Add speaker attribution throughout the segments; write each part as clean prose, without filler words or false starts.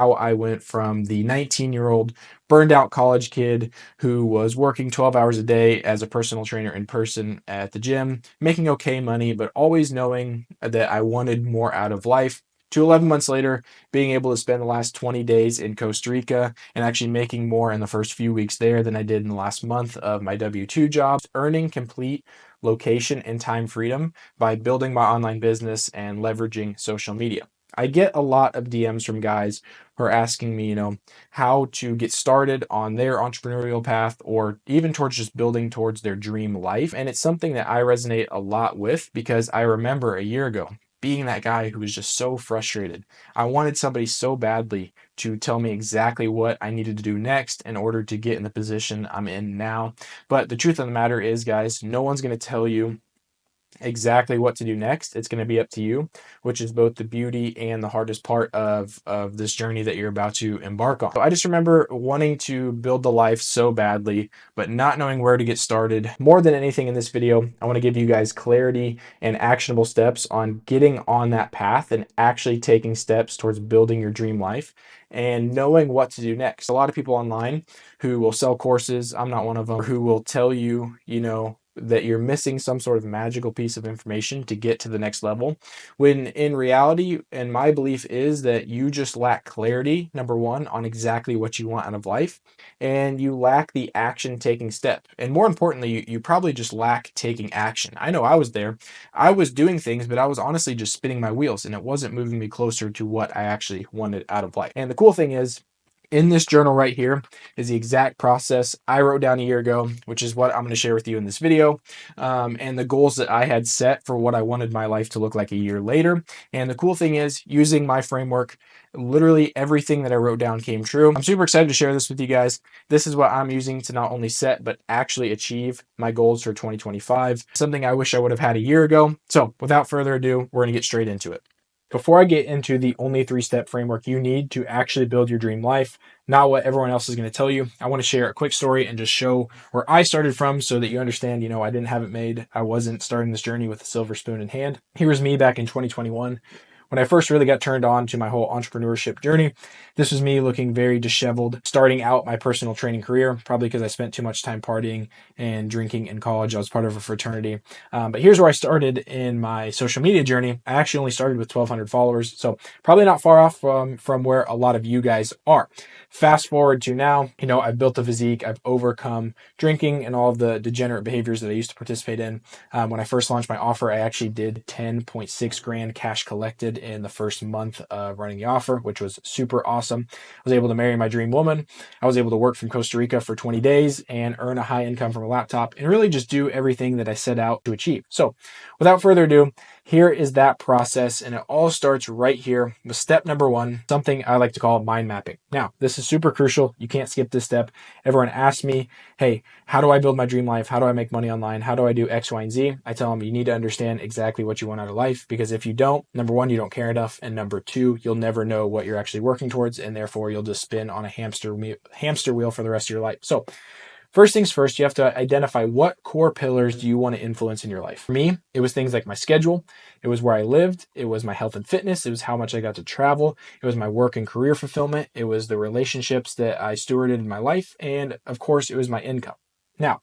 Speaker 1: how I went from the 19-year-old burned out college kid who was working 12 hours a day as a personal trainer in person at the gym, making okay money, but always knowing that I wanted more out of life, to 11 months later, being able to spend the last 20 days in Costa Rica and actually making more in the first few weeks there than I did in the last month of my W-2 job, earning complete location and time freedom by building my online business and leveraging social media. I get a lot of DMs from guys who are asking me, how to get started on their entrepreneurial path or even towards just building towards their dream life. And it's something that I resonate a lot with because I remember a year ago being that guy who was just so frustrated. I wanted somebody so badly to tell me exactly what I needed to do next in order to get in the position I'm in now. But the truth of the matter is, guys, no one's going to tell you exactly what to do next. It's going to be up to you, which is both the beauty and the hardest part of this journey that you're about to embark on. So I just remember wanting to build the life so badly, but not knowing where to get started. More than anything in this video, I want to give you guys clarity and actionable steps on getting on that path and actually taking steps towards building your dream life and knowing what to do next. A lot of people online who will sell courses, I'm not one of them, who will tell you, that you're missing some sort of magical piece of information to get to the next level, when in reality, and my belief is that you just lack clarity, number one, on exactly what you want out of life, and you lack the action taking step. And more importantly, you probably just lack taking action. I know I was there. I was doing things, but I was honestly just spinning my wheels and it wasn't moving me closer to what I actually wanted out of life. And the cool thing is, in this journal right here is the exact process I wrote down a year ago, which is what I'm going to share with you in this video, and the goals that I had set for what I wanted my life to look like a year later. And the cool thing is, using my framework, literally everything that I wrote down came true. I'm super excited to share this with you guys. This is what I'm using to not only set, but actually achieve my goals for 2025, something I wish I would have had a year ago. So without further ado, we're going to get straight into it. Before I get into the only 3-step framework you need to actually build your dream life, not what everyone else is going to tell you, I want to share a quick story and just show where I started from so that you understand, I didn't have it made. I wasn't starting this journey with a silver spoon in hand. Here was me back in 2021. When I first really got turned on to my whole entrepreneurship journey, this was me looking very disheveled, starting out my personal training career, probably because I spent too much time partying and drinking in college. I was part of a fraternity. But here's where I started in my social media journey. I actually only started with 1,200 followers, so probably not far off from where a lot of you guys are. Fast forward to now, I've built a physique. I've overcome drinking and all of the degenerate behaviors that I used to participate in. When I first launched my offer, I actually did 10.6 grand cash collected in the first month of running the offer, which was super awesome. I was able to marry my dream woman. I was able to work from Costa Rica for 20 days and earn a high income from a laptop and really just do everything that I set out to achieve. So without further ado, here is that process, and it all starts right here with step number 1, something I like to call mind mapping. Now, this is super crucial. You can't skip this step. Everyone asks me, hey, how do I build my dream life? How do I make money online? How do I do X, Y, and Z? I tell them you need to understand exactly what you want out of life, because if you don't, number 1, you don't care enough, and number 2, you'll never know what you're actually working towards, and therefore you'll just spin on a hamster wheel for the rest of your life. So first things first, you have to identify what core pillars do you want to influence in your life. For me, it was things like my schedule, it was where I lived, it was my health and fitness, it was how much I got to travel, it was my work and career fulfillment, it was the relationships that I stewarded in my life, and of course, it was my income. Now,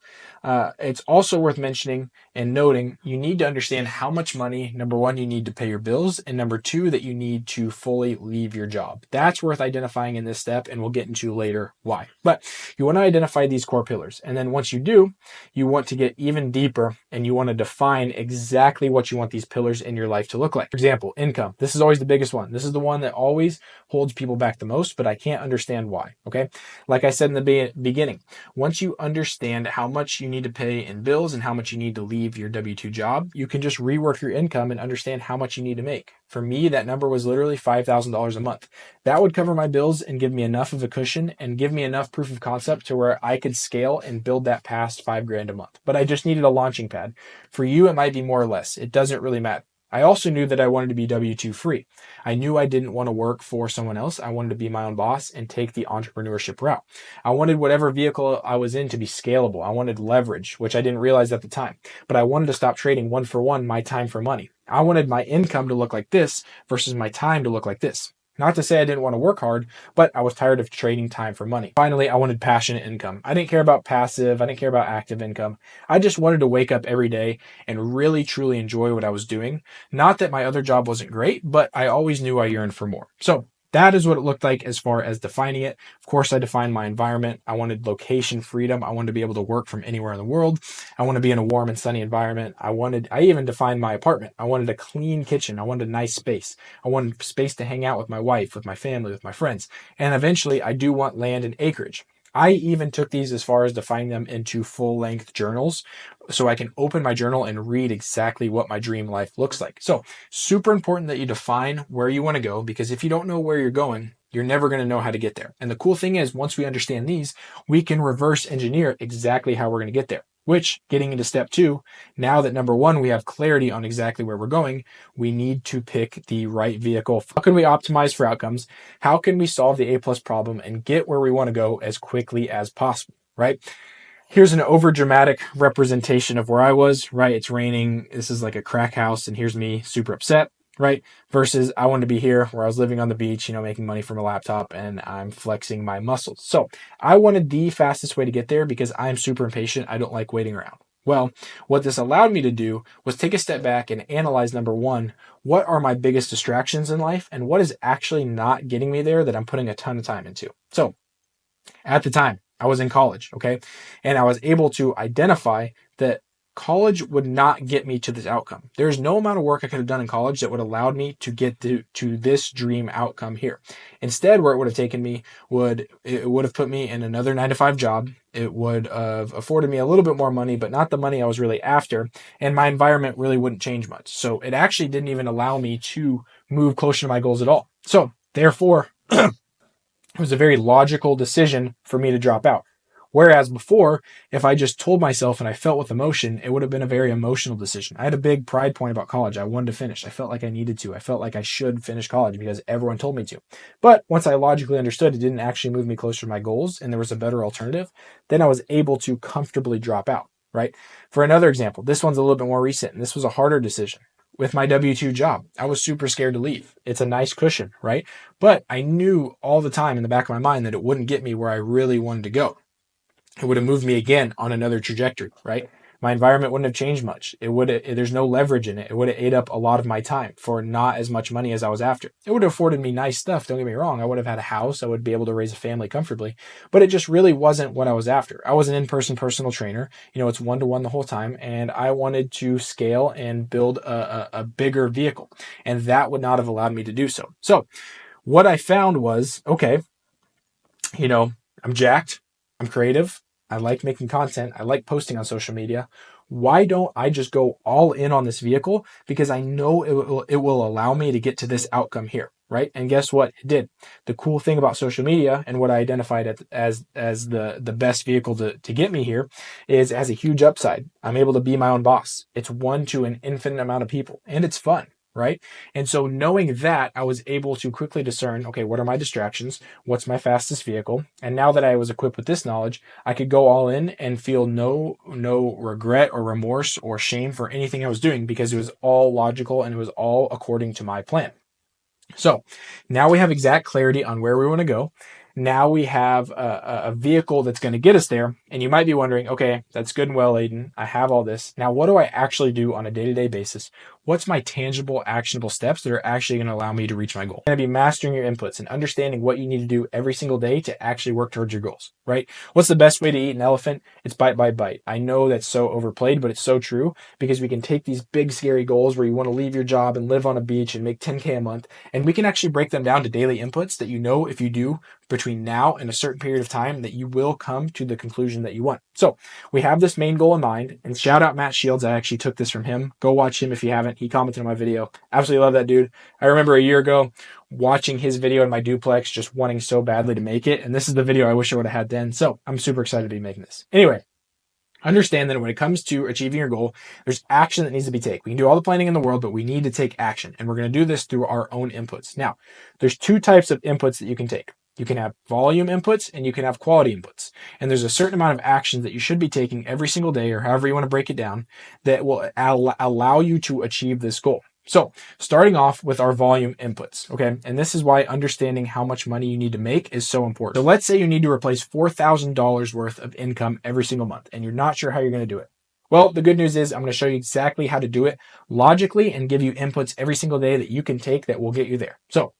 Speaker 1: it's also worth mentioning and noting you need to understand how much money, number 1, you need to pay your bills, and number 2, that you need to fully leave your job. That's worth identifying in this step, and we'll get into later why. But you want to identify these core pillars, and then once you do, you want to get even deeper, and you want to define exactly what you want these pillars in your life to look like. For example, income. This is always the biggest one. This is the one that always holds people back the most, but I can't understand why, okay? Like I said in the beginning, once you understand how much you need to pay in bills and how much you need to leave your W-2 job, you can just rework your income and understand how much you need to make. For me, that number was literally $5,000 a month. That would cover my bills and give me enough of a cushion and give me enough proof of concept to where I could scale and build that past 5 grand a month. But I just needed a launching pad. For you, it might be more or less. It doesn't really matter. I also knew that I wanted to be W-2 free. I knew I didn't want to work for someone else. I wanted to be my own boss and take the entrepreneurship route. I wanted whatever vehicle I was in to be scalable. I wanted leverage, which I didn't realize at the time. But I wanted to stop trading 1-for-1 my time for money. I wanted my income to look like this versus my time to look like this. Not to say I didn't want to work hard, but I was tired of trading time for money. Finally, I wanted passionate income. I didn't care about passive. I didn't care about active income. I just wanted to wake up every day and really, truly enjoy what I was doing. Not that my other job wasn't great, but I always knew I yearned for more. So that is what it looked like as far as defining it. Of course, I defined my environment. I wanted location freedom. I wanted to be able to work from anywhere in the world. I want to be in a warm and sunny environment. I even defined my apartment. I wanted a clean kitchen. I wanted a nice space. I wanted space to hang out with my wife, with my family, with my friends. And eventually I do want land and acreage. I even took these as far as defining them into full-length journals so I can open my journal and read exactly what my dream life looks like. So super important that you define where you want to go, because if you don't know where you're going, you're never going to know how to get there. And the cool thing is, once we understand these, we can reverse engineer exactly how we're going to get there. Which, getting into step 2, now that number 1, we have clarity on exactly where we're going, we need to pick the right vehicle. How can we optimize for outcomes? How can we solve the A+ problem and get where we want to go as quickly as possible, right? Here's an over dramatic representation of where I was, right? It's raining. This is like a crack house, and here's me super upset, right? Versus I wanted to be here where I was living on the beach, making money from a laptop, and I'm flexing my muscles. So I wanted the fastest way to get there because I'm super impatient. I don't like waiting around. Well, what this allowed me to do was take a step back and analyze, number 1, what are my biggest distractions in life and what is actually not getting me there that I'm putting a ton of time into. So at the time, I was in college, okay? And I was able to identify that college would not get me to this outcome. There's no amount of work I could have done in college that would have allowed me to get to this dream outcome here. Instead, where it would have taken me would have put me in another 9-to-5 job. It would have afforded me a little bit more money, but not the money I was really after. And my environment really wouldn't change much. So it actually didn't even allow me to move closer to my goals at all. So therefore, it was a very logical decision for me to drop out. Whereas before, if I just told myself and I felt with emotion, it would have been a very emotional decision. I had a big pride point about college. I wanted to finish. I felt like I needed to. I felt like I should finish college because everyone told me to. But once I logically understood it didn't actually move me closer to my goals and there was a better alternative, then I was able to comfortably drop out, right? For another example, this one's a little bit more recent, and this was a harder decision. With my W-2 job, I was super scared to leave. It's a nice cushion, right? But I knew all the time in the back of my mind that it wouldn't get me where I really wanted to go. It would have moved me again on another trajectory, right? My environment wouldn't have changed much. There's no leverage in it. It would have ate up a lot of my time for not as much money as I was after. It would have afforded me nice stuff. Don't get me wrong. I would have had a house. I would be able to raise a family comfortably, but it just really wasn't what I was after. I was an in-person personal trainer. It's 1-to-1 the whole time. And I wanted to scale and build a bigger vehicle. And that would not have allowed me to do so. So what I found was, okay, I'm jacked. I'm creative. I like making content. I like posting on social media. Why don't I just go all in on this vehicle? Because I know it will allow me to get to this outcome here, right? And guess what? It did. The cool thing about social media and what I identified as the best vehicle to get me here is it has a huge upside. I'm able to be my own boss. It's one to an infinite amount of people, and it's fun. Right? And so knowing that, I was able to quickly discern, okay, what are my distractions? What's my fastest vehicle? And now that I was equipped with this knowledge, I could go all in and feel no regret or remorse or shame for anything I was doing because it was all logical and it was all according to my plan. So now we have exact clarity on where we want to go. Now we have a vehicle that's going to get us there. And you might be wondering, okay, that's good and well, Aiden. I have all this. Now, what do I actually do on a day-to-day basis? What's my tangible, actionable steps that are actually going to allow me to reach my goal? You're going to be mastering your inputs and understanding what you need to do every single day to actually work towards your goals, right? What's the best way to eat an elephant? It's bite by bite. I know that's so overplayed, but it's so true because we can take these big, scary goals where you want to leave your job and live on a beach and make 10K a month, and we can actually break them down to daily inputs that if you do between now and a certain period of time, that you will come to the conclusion that you want. So we have this main goal in mind, and shout out Matt Shields. I actually took this from him. Go watch him if you haven't. He commented on my video. Absolutely love that dude. I remember a year ago watching his video in my duplex, just wanting so badly to make it. And this is the video I wish I would have had then. So I'm super excited to be making this. Anyway, understand that when it comes to achieving your goal, there's action that needs to be taken. We can do all the planning in the world, but we need to take action. And we're going to do this through our own inputs. Now, there's 2 types of inputs that you can take. You can have volume inputs and you can have quality inputs. And there's a certain amount of actions that you should be taking every single day, or however you want to break it down, that will allow you to achieve this goal. So starting off with our volume inputs, okay? And this is why understanding how much money you need to make is so important. So let's say you need to replace $4,000 worth of income every single month, and you're not sure how you're going to do it. Well, the good news is I'm going to show you exactly how to do it logically and give you inputs every single day that you can take that will get you there. So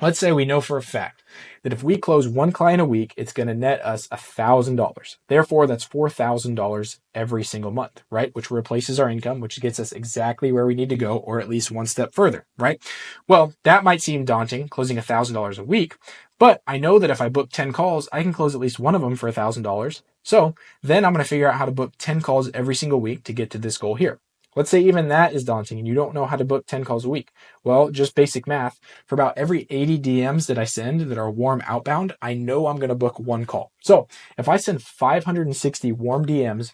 Speaker 1: let's say we know for a fact that if we close one client a week, it's going to net us $1,000. Therefore, that's $4,000 every single month, right? Which replaces our income, which gets us exactly where we need to go, or at least one step further, right? Well, that might seem daunting, closing $1,000 a week, but I know that if I book 10 calls, I can close at least one of them for $1,000. So then I'm going to figure out how to book 10 calls every single week to get to this goal here. Let's say even that is daunting and you don't know how to book 10 calls a week. Well, just basic math. For about every 80 DMs that I send that are warm outbound, I know I'm going to book one call. So if I send 560 warm DMs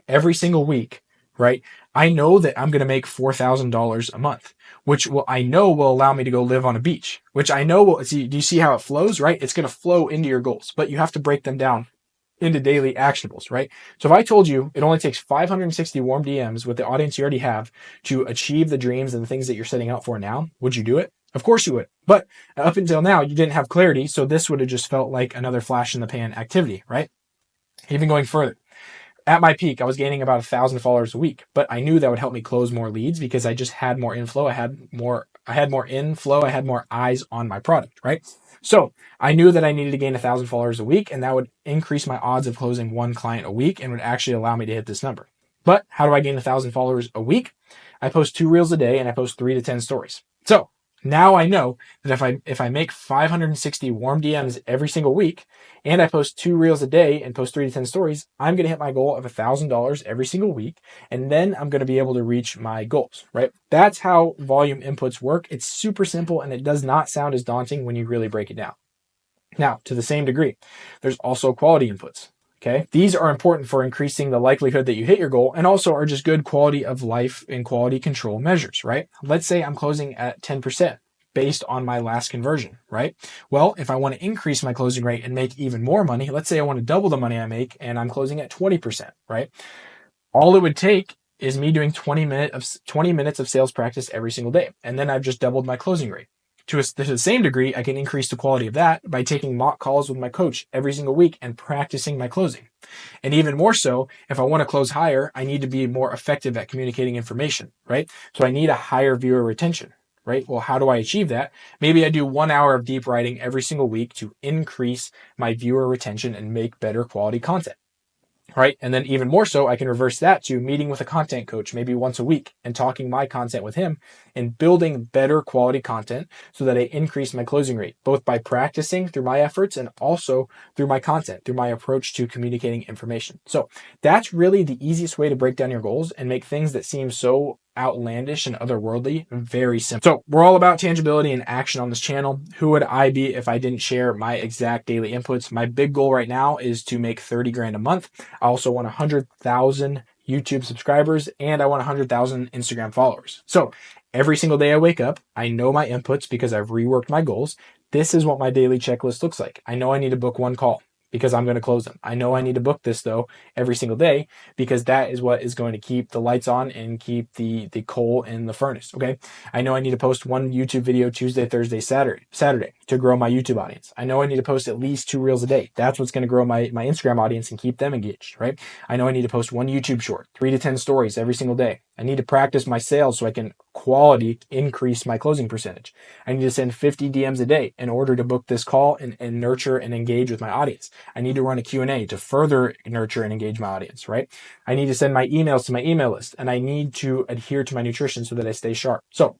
Speaker 1: every single week, right, I know that I'm going to make $4,000 a month, which I know will allow me to go live on a beach, which I know will, do you see how it flows, right? It's going to flow into your goals, but you have to break them down into daily actionables, right? So if I told you it only takes 560 warm DMs with the audience you already have to achieve the dreams and the things that you're setting out for now, would you do it? Of course you would. But up until now, you didn't have clarity. So this would have just felt like another flash in the pan activity, right? Even going further. At my peak, I was gaining about 1,000 followers a week, but I knew that would help me close more leads because I just had more inflow. I had more inflow. I had more eyes on my product, right? So I knew that I needed to gain 1,000 followers a week, and that would increase my odds of closing one client a week and would actually allow me to hit this number. But how do I gain 1,000 followers a week? I post 2 reels a day and I post 3 to 10 stories. So now I know that if I make 560 warm DMs every single week and I post 2 reels a day and post 3 to 10 stories, I'm going to hit my goal of $1,000 every single week. And then I'm going to be able to reach my goals, right? That's how volume inputs work. It's super simple and it does not sound as daunting when you really break it down. Now, to the same degree, there's also quality inputs. Okay. These are important for increasing the likelihood that you hit your goal and also are just good quality of life and quality control measures, right? Let's say I'm closing at 10% based on my last conversion, right? Well, if I want to increase my closing rate and make even more money, let's say I want to double the money I make and I'm closing at 20%, right? All it would take is me doing 20 minutes of sales practice every single day. And then I've just doubled my closing rate. To the same degree, I can increase the quality of that by taking mock calls with my coach every single week and practicing my closing. And even more so, if I want to close higher, I need to be more effective at communicating information, right? So I need a higher viewer retention, right? Well, how do I achieve that? Maybe I do 1 hour of deep writing every single week to increase my viewer retention and make better quality content. Right. And then even more so, I can reverse that to meeting with a content coach maybe once a week and talking my content with him and building better quality content so that I increase my closing rate, both by practicing through my efforts and also through my content, through my approach to communicating information. So that's really the easiest way to break down your goals and make things that seem so outlandish and otherworldly very simple. So we're all about tangibility and action on this channel. Who would I be if I didn't share my exact daily inputs? My big goal right now is to make 30 grand a month. I also want 100,000 YouTube subscribers and I want 100,000 Instagram followers. So every single day I wake up, I know my inputs because I've reworked my goals. This is what my daily checklist looks like. I know I need to book one call because I'm going to close them. I know I need to book this though every single day because that is what is going to keep the lights on and keep the coal in the furnace. Okay. I know I need to post one YouTube video Tuesday, Thursday, Saturday to grow my YouTube audience. I know I need to post at least 2 reels a day. That's what's going to grow my Instagram audience and keep them engaged, right? I know I need to post one YouTube short, 3 to 10 stories every single day. I need to practice my sales so I can quality increase my closing percentage. I need to send 50 DMs a day in order to book this call and nurture and engage with my audience. I need to run a Q&A to further nurture and engage my audience, right? I need to send my emails to my email list and I need to adhere to my nutrition so that I stay sharp. So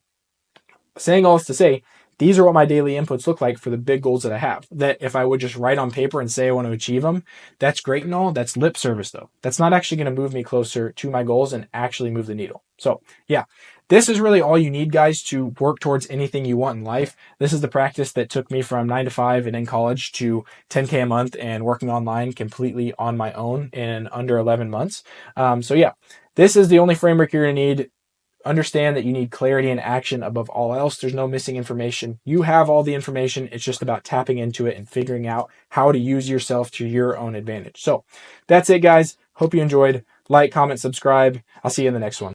Speaker 1: saying all this to say, these are what my daily inputs look like for the big goals that I have. That if I would just write on paper and say I want to achieve them, that's great and all. That's lip service though. That's not actually going to move me closer to my goals and actually move the needle. So yeah, this is really all you need, guys, to work towards anything you want in life. This is the practice that took me from 9 to 5 and in college to 10K a month and working online completely on my own in under 11 months. So yeah, this is the only framework you're going to need. Understand that you need clarity and action above all else. There's no missing information. You have all the information. It's just about tapping into it and figuring out how to use yourself to your own advantage. So that's it, guys. Hope you enjoyed. Like, comment, subscribe. I'll see you in the next one.